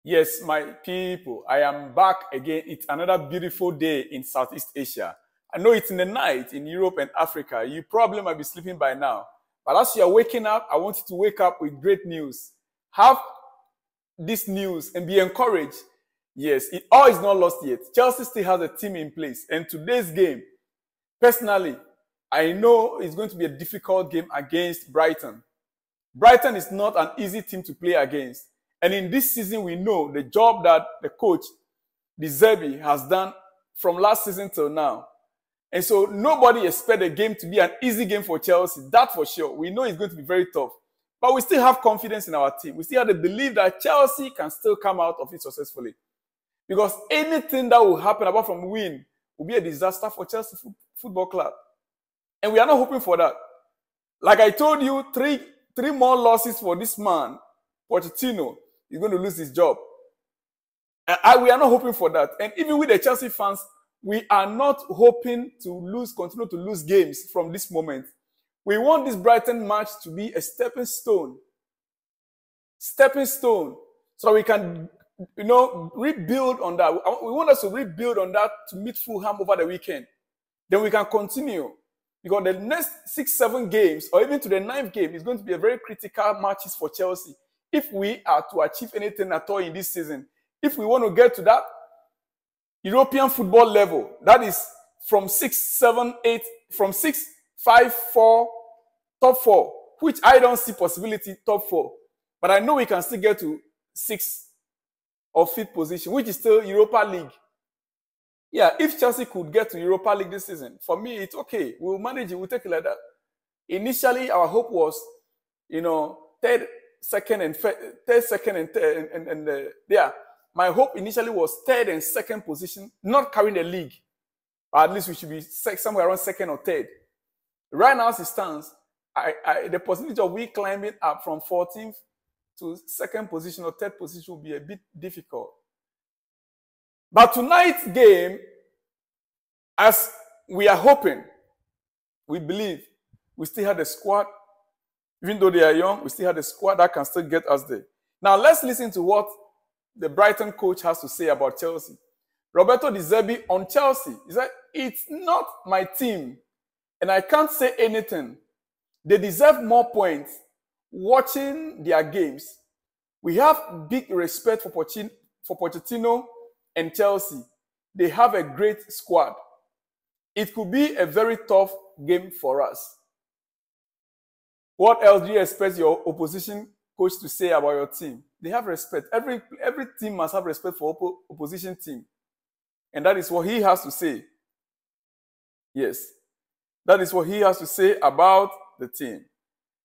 Yes, my people, I am back again. It's another beautiful day in Southeast Asia. I know it's in the night in Europe and Africa. You probably might be sleeping by now. But as you're waking up, I want you to wake up with great news. Have this news and be encouraged. Yes, all is not lost yet. Chelsea still has a team in place. And today's game, personally, I know it's going to be a difficult game against Brighton. Brighton is not an easy team to play against. And in this season, we know the job that the coach, De Zerbi, has done from last season till now. And so nobody expects the game to be an easy game for Chelsea. That for sure. We know it's going to be very tough. But we still have confidence in our team. We still have the belief that Chelsea can still come out of it successfully. Because anything that will happen apart from win will be a disaster for Chelsea Football Club. And we are not hoping for that. Like I told you, three more losses for this man, Pochettino, is going to lose his job. And we are not hoping for that. And even with the Chelsea fans, we are not hoping to continue to lose games from this moment. We want this Brighton match to be a stepping stone. Stepping stone. So we can, rebuild on that. We want us to rebuild on that to meet Fulham over the weekend. Then we can continue. Because the next 6-7 games, or even to the 9th game, is going to be a very critical matches for Chelsea. If we are to achieve anything at all in this season, if we want to get to that European football level, that is from 6, 7, 8, from 6, 5, 4, top 4, which I don't see possibility top 4. But I know we can still get to 6th or 5th position, which is still Europa League. Yeah, if Chelsea could get to Europa League this season, for me, it's okay. We'll manage it. We'll take it like that. Initially, our hope was, third, second, and my hope initially was 3rd and 2nd position, not carrying the league. Or at least we should be somewhere around 2nd or 3rd. Right now, as it stands, the possibility of we climbing up from 14th to 2nd position or 3rd position will be a bit difficult. But tonight's game, as we are hoping, we believe, we still have the squad. Even though they are young, we still have the squad that can still get us there. Now, let's listen to what the Brighton coach has to say about Chelsea. Roberto De Zerbi on Chelsea. He said, it's not my team, and I can't say anything. They deserve more points watching their games. We have big respect for Pochettino and Chelsea. They have a great squad. It could be a very tough game for us. What else do you expect your opposition coach to say about your team? They have respect. Every team must have respect for opposition team. And that is what he has to say. Yes. That is what he has to say about the team.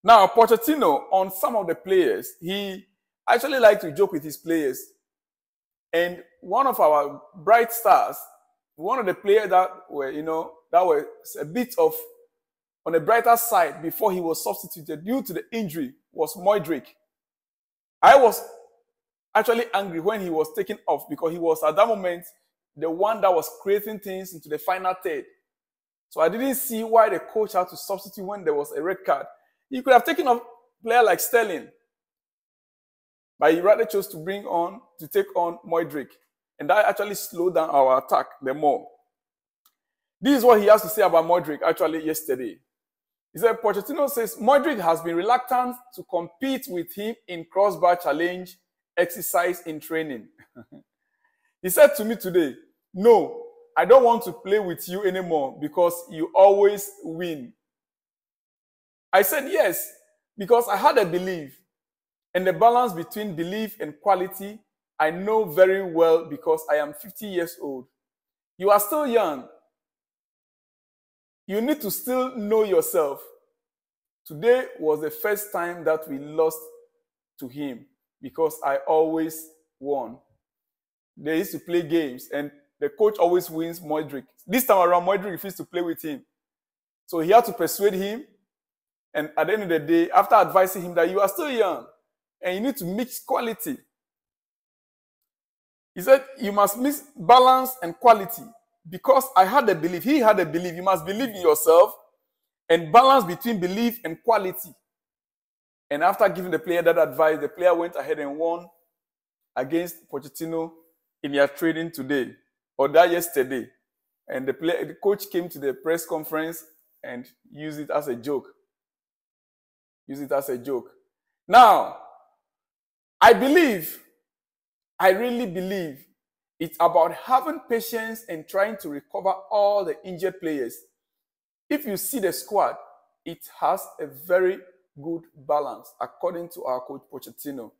Now, Pochettino, on some of the players, he actually likes to joke with his players. And one of our bright stars, one of the players that were, that was a bit of on the brighter side before he was substituted due to the injury was Modric. I was actually angry when he was taken off because he was at that moment the one that was creating things into the final third. So I didn't see why the coach had to substitute when there was a red card. He could have taken off a player like Sterling, but he rather chose to take on Modric. And that actually slowed down our attack the more. This is what he has to say about Modric actually yesterday. He said, Pochettino says Modric has been reluctant to compete with him in crossbar challenge exercise in training. He said to me today, no, I don't want to play with you anymore because you always win. I said yes, because I had a belief. And the balance between belief and quality, I know very well because I am 50 years old. You are still young. You need to still know yourself. Today was the first time that we lost to him because I always won. They used to play games and the coach always wins Modric. This time around, Modric refused to play with him. So he had to persuade him. And at the end of the day, after advising him that you are still young and you need to mix quality, he said you must mix balance and quality. Because I had a belief, he had a belief. You must believe in yourself and balance between belief and quality. And after giving the player that advice, the player went ahead and won against Pochettino in their training today, or that yesterday. And the coach came to the press conference and used it as a joke. Use it as a joke. Now, I really believe it's about having patience and trying to recover all the injured players. If you see the squad, it has a very good balance, according to our coach Pochettino.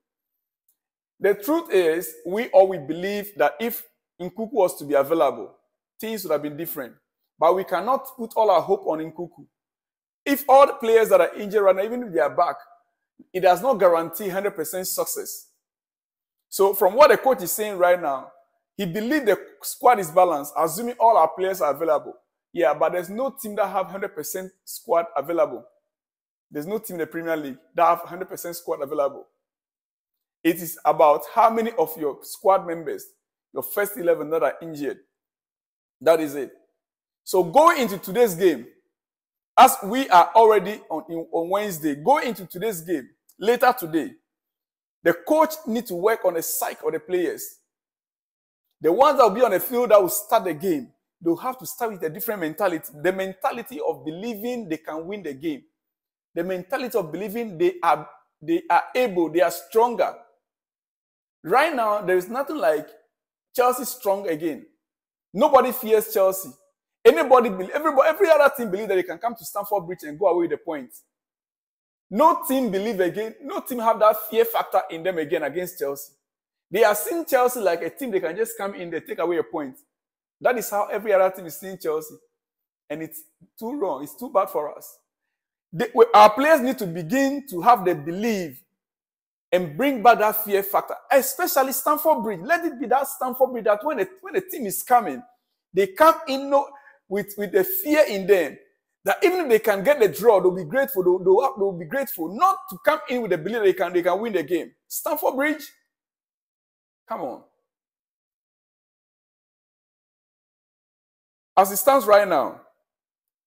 The truth is, we believe that if Nkuku was to be available, things would have been different. But we cannot put all our hope on Nkuku. If all the players that are injured right now, even if they are back, it does not guarantee 100% success. So from what the coach is saying right now, he believes the squad is balanced, assuming all our players are available. Yeah, but there's no team that have 100% squad available. There's no team in the Premier League that have 100% squad available. It is about how many of your squad members, your first 11 that are injured. That is it. So going into today's game, as we are already on Wednesday, going into today's game, later today, the coach needs to work on the psyche of the players. The ones that will be on the field that will start the game, they'll have to start with a different mentality. The mentality of believing they can win the game. The mentality of believing they are able, they are stronger. Right now, there is nothing like Chelsea strong again. Nobody fears Chelsea. Every other team believes that they can come to Stamford Bridge and go away with the points. No team believe again. No team have that fear factor in them again against Chelsea. They are seeing Chelsea like a team they can just come in, they take away a point. That is how every other team is seeing Chelsea. And it's too wrong. It's too bad for us. Our players need to begin to have the belief and bring back that fear factor, especially Stamford Bridge. Let it be that Stamford Bridge that when the team is coming, they come in with the fear in them that even if they can get the draw, they'll be grateful. They'll be grateful not to come in with the belief that they can win the game. Stamford Bridge, come on. As it stands right now,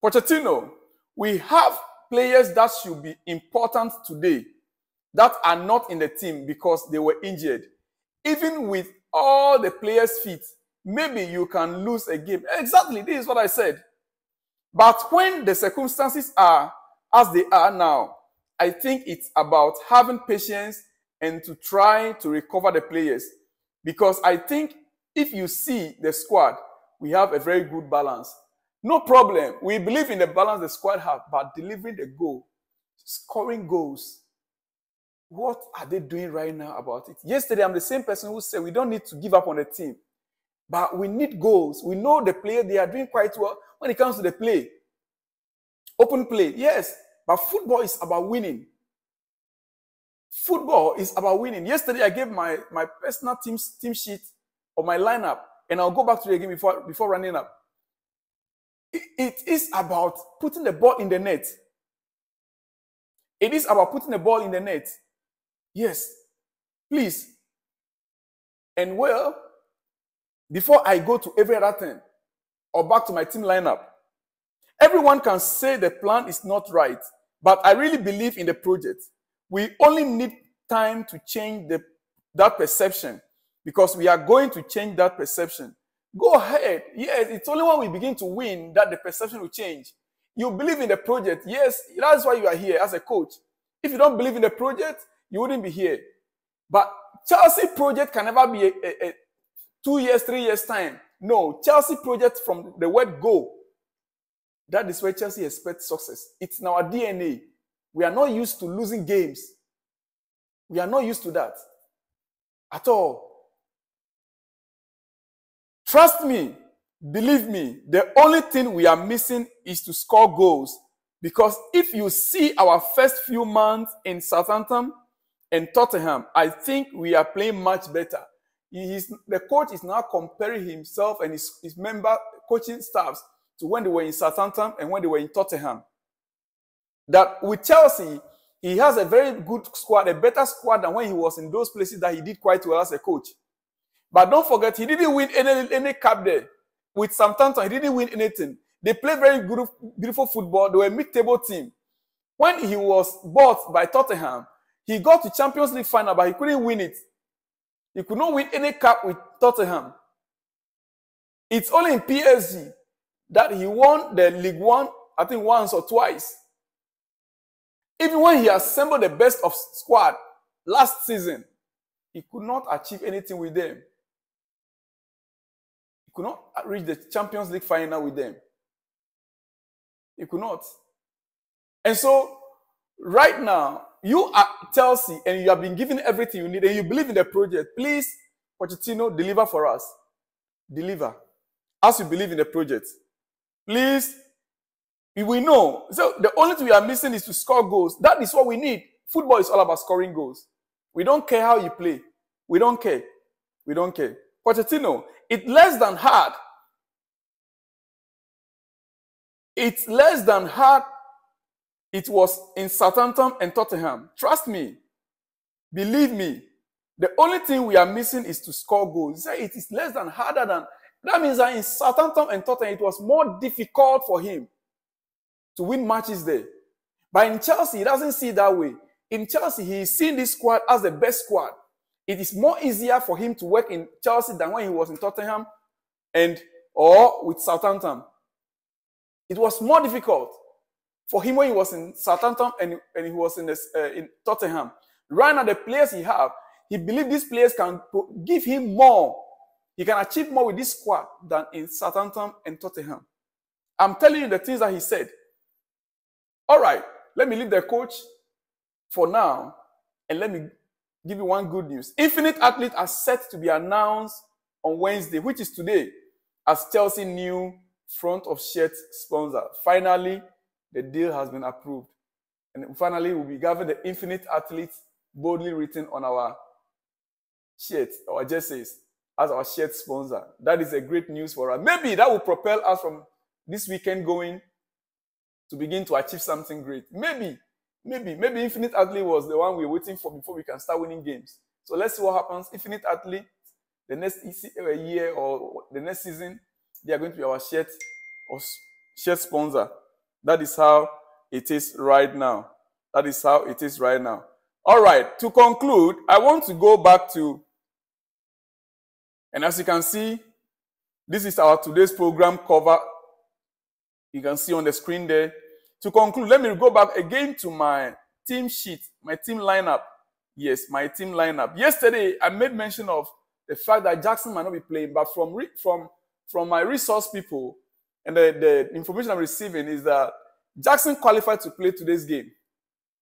Pochettino, we have players that should be important today that are not in the team because they were injured. Even with all the players fit, maybe you can lose a game. Exactly, this is what I said. But when the circumstances are as they are now, I think it's about having patience and to try to recover the players. Because I think if you see the squad, we have a very good balance. No problem. We believe in the balance the squad have, but delivering the goal, scoring goals, what are they doing right now about it? Yesterday, I'm the same person who said we don't need to give up on the team, but we need goals. We know the player, they are doing quite well when it comes to the play. Open play, yes, but football is about winning. Football is about winning. Yesterday, I gave my personal team sheet of my lineup, and I'll go back to it again before running up. It is about putting the ball in the net. It is about putting the ball in the net. Yes, please. And well, before I go to every other thing, or back to my team lineup, everyone can say the plan is not right, but I really believe in the project. We only need time to change that perception, because we are going to change that perception. Go ahead. Yes, it's only when we begin to win that the perception will change. You believe in the project. Yes, that's why you are here as a coach. If you don't believe in the project, you wouldn't be here. But Chelsea project can never be a 2 years, 3 years time. No, Chelsea project from the word go. That is where Chelsea expects success. It's in our DNA. We are not used to losing games. We are not used to that at all. Trust me, believe me, the only thing we are missing is to score goals. Because if you see our first few months in Southampton and Tottenham, I think we are playing much better. The coach is now comparing himself and his member coaching staffs to when they were in Southampton and when they were in Tottenham. That with Chelsea, he has a very good squad, a better squad than when he was in those places that he did quite well as a coach. But don't forget, he didn't win any cup there. With Southampton, he didn't win anything. They played very good, beautiful football. They were a mid-table team. When he was bought by Tottenham, he got to Champions League final, but he couldn't win it. He could not win any cup with Tottenham. It's only in PSG that he won the League One, I think once or twice. Even when he assembled the best of squad last season, he could not achieve anything with them. He could not reach the Champions League final with them. He could not. And so, right now, you are Chelsea and you have been given everything you need and you believe in the project. Please, Pochettino, deliver for us. Deliver. As you believe in the project. Please, we know. So the only thing we are missing is to score goals. That is what we need. Football is all about scoring goals. We don't care how you play. We don't care. We don't care. Pochettino, it's less than hard. It's less than hard it was in Southampton and Tottenham. Trust me. Believe me. The only thing we are missing is to score goals. It is less than harder than... That means that in Southampton and Tottenham, it was more difficult for him to win matches there. But in Chelsea, he doesn't see it that way. In Chelsea, he is seeing this squad as the best squad. It is more easier for him to work in Chelsea than when he was in Tottenham or with Southampton. It was more difficult for him when he was in Southampton and he was in Tottenham. Right now, the players he have, he believes these players can give him more. He can achieve more with this squad than in Southampton and Tottenham. I'm telling you the things that he said. All right, let me leave the coach for now and let me give you one good news. Infinite Athletes are set to be announced on Wednesday, which is today, as Chelsea new front of shirt sponsor. Finally, the deal has been approved. And finally, we'll be given the Infinite Athletes boldly written on our shirts, our jerseys, as our shirt sponsor. That is a great news for us. Maybe that will propel us from this weekend going to begin to achieve something great. Maybe Infinite Athlete was the one we were waiting for before we can start winning games. So let's see what happens. Infinite Athlete, the next year or the next season, they are going to be our shirt sponsor. That is how it is right now. That is how it is right now. All right, to conclude, I want to go back to, and as you can see, this is our today's program cover. You can see on the screen there. To conclude, let me go back again to my team sheet, my team lineup. Yes, my team lineup. Yesterday, I made mention of the fact that Jackson might not be playing, but from my resource people and the information I'm receiving is that Jackson qualified to play today's game.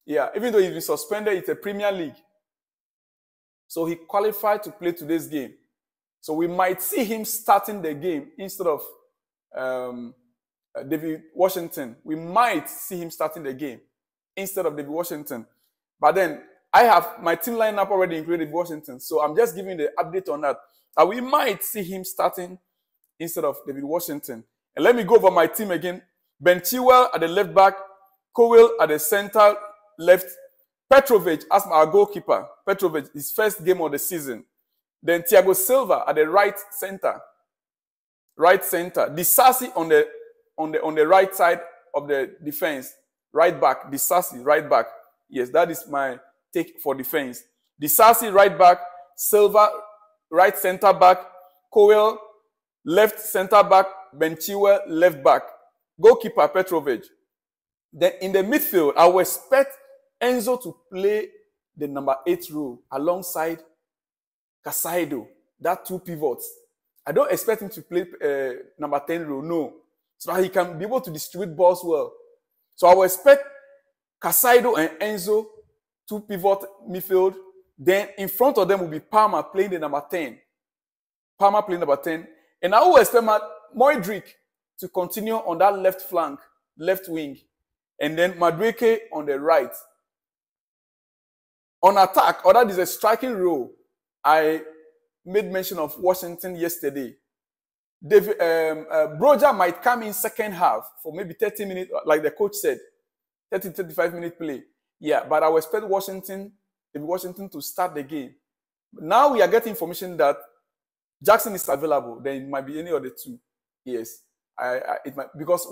Yeah, even though he's been suspended, it's a Premier League. So he qualified to play today's game. So we might see him starting the game instead of David Washington. We might see him starting the game instead of David Washington. But then I have my team lineup already included Washington. So I'm just giving the update on that. We might see him starting instead of David Washington. And let me go over my team again. Ben Chilwell at the left back, Cowell at the center left, Petrovic as our goalkeeper. Petrovic, his first game of the season. Then Thiago Silva at the right center. Right center. Disasi on the right side of the defense. Right back. Disasi, right back. Yes, that is my take for defense. Disasi, right back. Silva, right center back. Cowell, left center back. Ben Chilwell, left back. Goalkeeper, Petrovic. Then in the midfield, I will expect Enzo to play the number 8 role alongside Casado. That two pivots. I don't expect him to play number 10 role, no. So that he can be able to distribute balls well. So I will expect Casado and Enzo, two pivot midfield. Then in front of them will be Palmer playing the number 10. Palmer playing number 10. And I will expect Modric to continue on that left flank, left wing. And then Madueke on the right. On attack, or that is a striking role, I made mention of Washington yesterday. Broja might come in second half for maybe 30 minutes, like the coach said, 30-35 minute play. Yeah, but I will expect Washington to start the game. Now we are getting information that Jackson is available. Then it might be any of the two. Yes, it might, because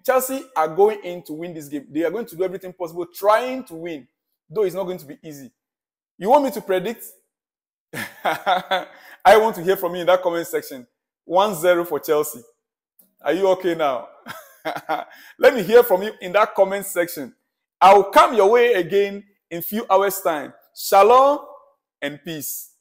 Chelsea are going in to win this game. They are going to do everything possible, trying to win, though it's not going to be easy. You want me to predict I want to hear from you in that comment section. 1-0 for Chelsea. Are you okay now? Let me hear from you in that comment section. I'll come your way again in a few hours' time. Shalom and peace.